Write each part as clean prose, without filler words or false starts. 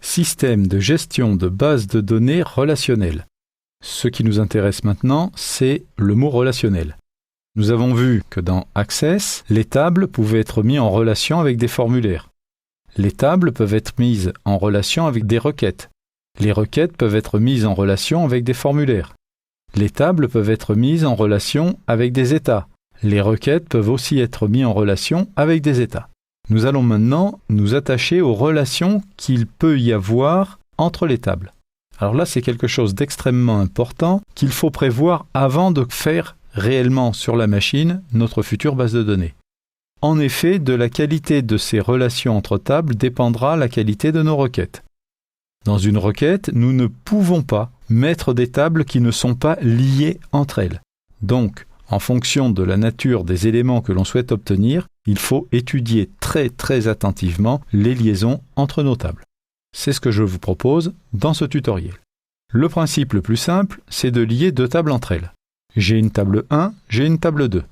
Système de gestion de base de données relationnelle. Ce qui nous intéresse maintenant, c'est le mot relationnel. Nous avons vu que dans Access, les tables pouvaient être mises en relation avec des formulaires. Les tables peuvent être mises en relation avec des requêtes. Les requêtes peuvent être mises en relation avec des formulaires. Les tables peuvent être mises en relation avec des états. Les requêtes peuvent aussi être mises en relation avec des états. Nous allons maintenant nous attacher aux relations qu'il peut y avoir entre les tables. Alors là, c'est quelque chose d'extrêmement important qu'il faut prévoir avant de faire réellement sur la machine notre future base de données. En effet, de la qualité de ces relations entre tables dépendra la qualité de nos requêtes. Dans une requête, nous ne pouvons pas mettre des tables qui ne sont pas liées entre elles. Donc, en fonction de la nature des éléments que l'on souhaite obtenir, il faut étudier très attentivement les liaisons entre nos tables. C'est ce que je vous propose dans ce tutoriel. Le principe le plus simple, c'est de lier deux tables entre elles. J'ai une table 1, j'ai une table 2.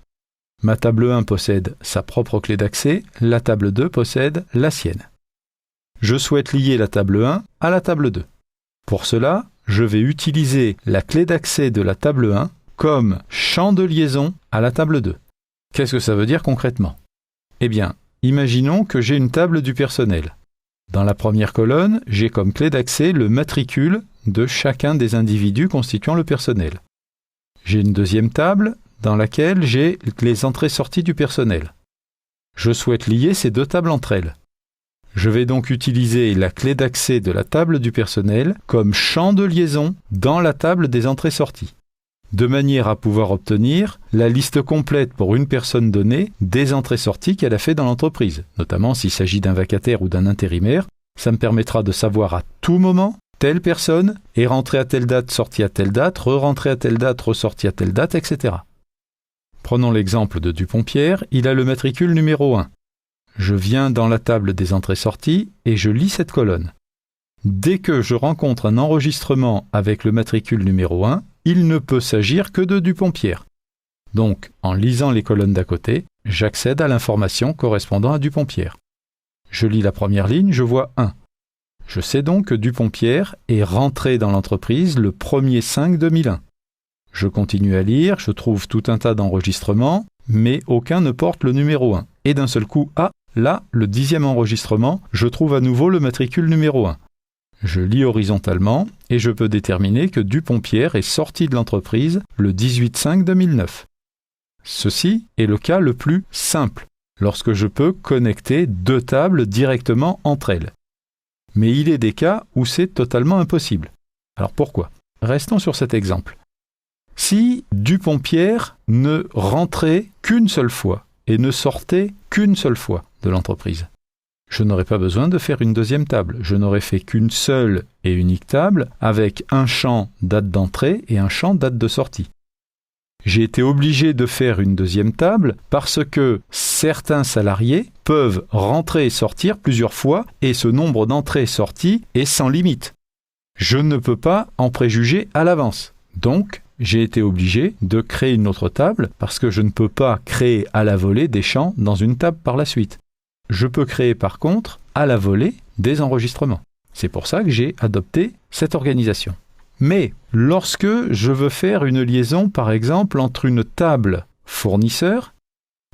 Ma table 1 possède sa propre clé d'accès, la table 2 possède la sienne. Je souhaite lier la table 1 à la table 2. Pour cela, je vais utiliser la clé d'accès de la table 1 comme champ de liaison à la table 2. Qu'est-ce que ça veut dire concrètement ? Eh bien, imaginons que j'ai une table du personnel. Dans la première colonne, j'ai comme clé d'accès le matricule de chacun des individus constituant le personnel. J'ai une deuxième table dans laquelle j'ai les entrées-sorties du personnel. Je souhaite lier ces deux tables entre elles. Je vais donc utiliser la clé d'accès de la table du personnel comme champ de liaison dans la table des entrées-sorties, de manière à pouvoir obtenir la liste complète pour une personne donnée des entrées-sorties qu'elle a fait dans l'entreprise, notamment s'il s'agit d'un vacataire ou d'un intérimaire. Ça me permettra de savoir à tout moment telle personne est rentrée à telle date, sortie à telle date, re-rentrée à telle date, ressortie à telle date, etc. Prenons l'exemple de Dupont-Pierre, il a le matricule numéro 1. Je viens dans la table des entrées-sorties et je lis cette colonne. Dès que je rencontre un enregistrement avec le matricule numéro 1, il ne peut s'agir que de Dupont-Pierre. Donc, en lisant les colonnes d'à côté, j'accède à l'information correspondant à Dupont-Pierre. Je lis la première ligne, je vois 1. Je sais donc que Dupont-Pierre est rentré dans l'entreprise le 1er 5-2001. Je continue à lire, je trouve tout un tas d'enregistrements, mais aucun ne porte le numéro 1. Et d'un seul coup, là, le 10e enregistrement, je trouve à nouveau le matricule numéro 1. Je lis horizontalement et je peux déterminer que Dupont-Pierre est sorti de l'entreprise le 18-5-2009. Ceci est le cas le plus simple, lorsque je peux connecter deux tables directement entre elles. Mais il est des cas où c'est totalement impossible. Alors pourquoi ? Restons sur cet exemple. Si Dupont-Pierre ne rentrait qu'une seule fois et ne sortait qu'une seule fois de l'entreprise, je n'aurais pas besoin de faire une deuxième table. Je n'aurais fait qu'une seule et unique table avec un champ date d'entrée et un champ date de sortie. J'ai été obligé de faire une deuxième table parce que certains salariés peuvent rentrer et sortir plusieurs fois et ce nombre d'entrées et sorties est sans limite. Je ne peux pas en préjuger à l'avance. Donc, j'ai été obligé de créer une autre table parce que je ne peux pas créer à la volée des champs dans une table par la suite. Je peux créer par contre à la volée des enregistrements. C'est pour ça que j'ai adopté cette organisation. Mais lorsque je veux faire une liaison par exemple entre une table fournisseur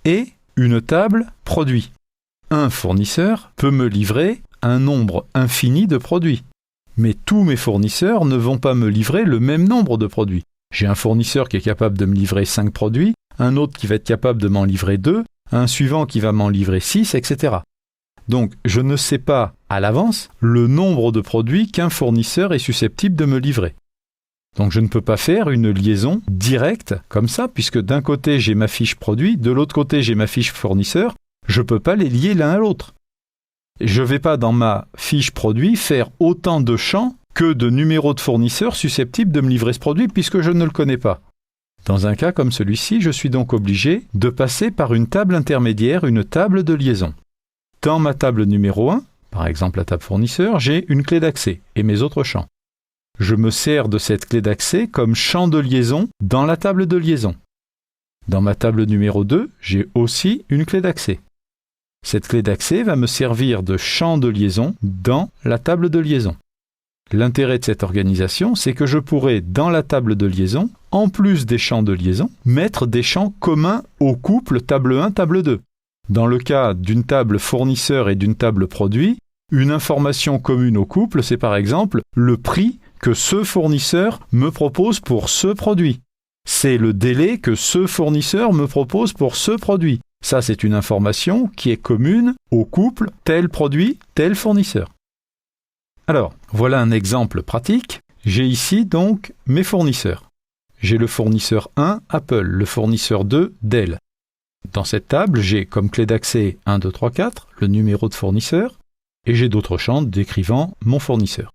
et une table produit, un fournisseur peut me livrer un nombre infini de produits. Mais tous mes fournisseurs ne vont pas me livrer le même nombre de produits. J'ai un fournisseur qui est capable de me livrer 5 produits, un autre qui va être capable de m'en livrer 2, un suivant qui va m'en livrer 6, etc. Donc, je ne sais pas à l'avance le nombre de produits qu'un fournisseur est susceptible de me livrer. Donc, je ne peux pas faire une liaison directe comme ça, puisque d'un côté, j'ai ma fiche produit, de l'autre côté, j'ai ma fiche fournisseur. Je ne peux pas les lier l'un à l'autre. Je ne vais pas, dans ma fiche produit, faire autant de champs que de numéros de fournisseurs susceptibles de me livrer ce produit, puisque je ne le connais pas. Dans un cas comme celui-ci, je suis donc obligé de passer par une table intermédiaire, une table de liaison. Dans ma table numéro 1, par exemple la table fournisseur, j'ai une clé d'accès et mes autres champs. Je me sers de cette clé d'accès comme champ de liaison dans la table de liaison. Dans ma table numéro 2, j'ai aussi une clé d'accès. Cette clé d'accès va me servir de champ de liaison dans la table de liaison. L'intérêt de cette organisation, c'est que je pourrai, dans la table de liaison, en plus des champs de liaison, mettre des champs communs au couple table 1, table 2. Dans le cas d'une table fournisseur et d'une table produit, une information commune au couple, c'est par exemple le prix que ce fournisseur me propose pour ce produit. C'est le délai que ce fournisseur me propose pour ce produit. Ça, c'est une information qui est commune au couple tel produit, tel fournisseur. Alors, voilà un exemple pratique. J'ai ici donc mes fournisseurs. J'ai le fournisseur 1, Apple, le fournisseur 2, Dell. Dans cette table, j'ai comme clé d'accès 1, 2, 3, 4, le numéro de fournisseur, et j'ai d'autres champs décrivant mon fournisseur.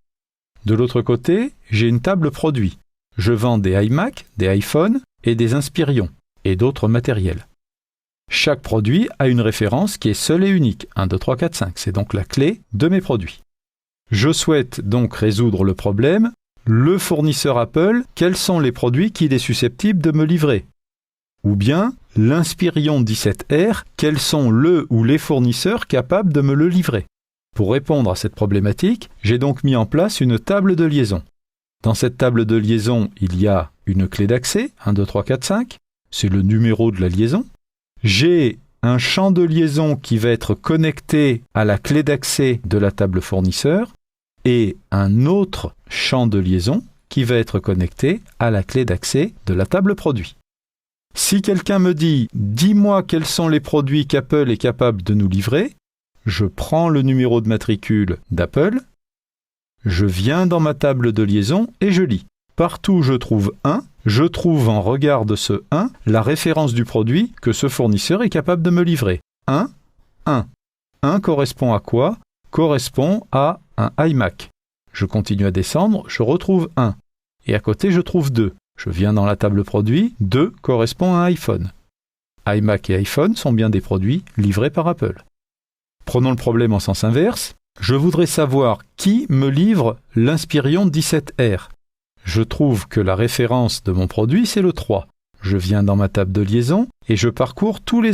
De l'autre côté, j'ai une table produit. Je vends des iMac, des iPhones et des Inspirion, et d'autres matériels. Chaque produit a une référence qui est seule et unique, 1, 2, 3, 4, 5. C'est donc la clé de mes produits. Je souhaite donc résoudre le problème. Le fournisseur Apple, quels sont les produits qu'il est susceptible de me livrer? Ou bien, l'Inspirion 17R, quels sont le ou les fournisseurs capables de me le livrer? Pour répondre à cette problématique, j'ai donc mis en place une table de liaison. Dans cette table de liaison, il y a une clé d'accès, 1, 2, 3, 4, 5, c'est le numéro de la liaison. J'ai un champ de liaison qui va être connecté à la clé d'accès de la table fournisseur et un autre champ de liaison qui va être connecté à la clé d'accès de la table produit. Si quelqu'un me dit « Dis-moi quels sont les produits qu'Apple est capable de nous livrer », je prends le numéro de matricule d'Apple, je viens dans ma table de liaison et je lis. Partout où je trouve 1, je trouve en regard de ce 1 la référence du produit que ce fournisseur est capable de me livrer. 1, 1. 1 correspond à quoi? Correspond à un iMac. Je continue à descendre, je retrouve 1. Et à côté, je trouve 2. Je viens dans la table produit, 2 correspond à un iPhone. iMac et iPhone sont bien des produits livrés par Apple. Prenons le problème en sens inverse. Je voudrais savoir qui me livre l'Inspirion 17R. Je trouve que la référence de mon produit, c'est le 3. Je viens dans ma table de liaison et je parcours tous les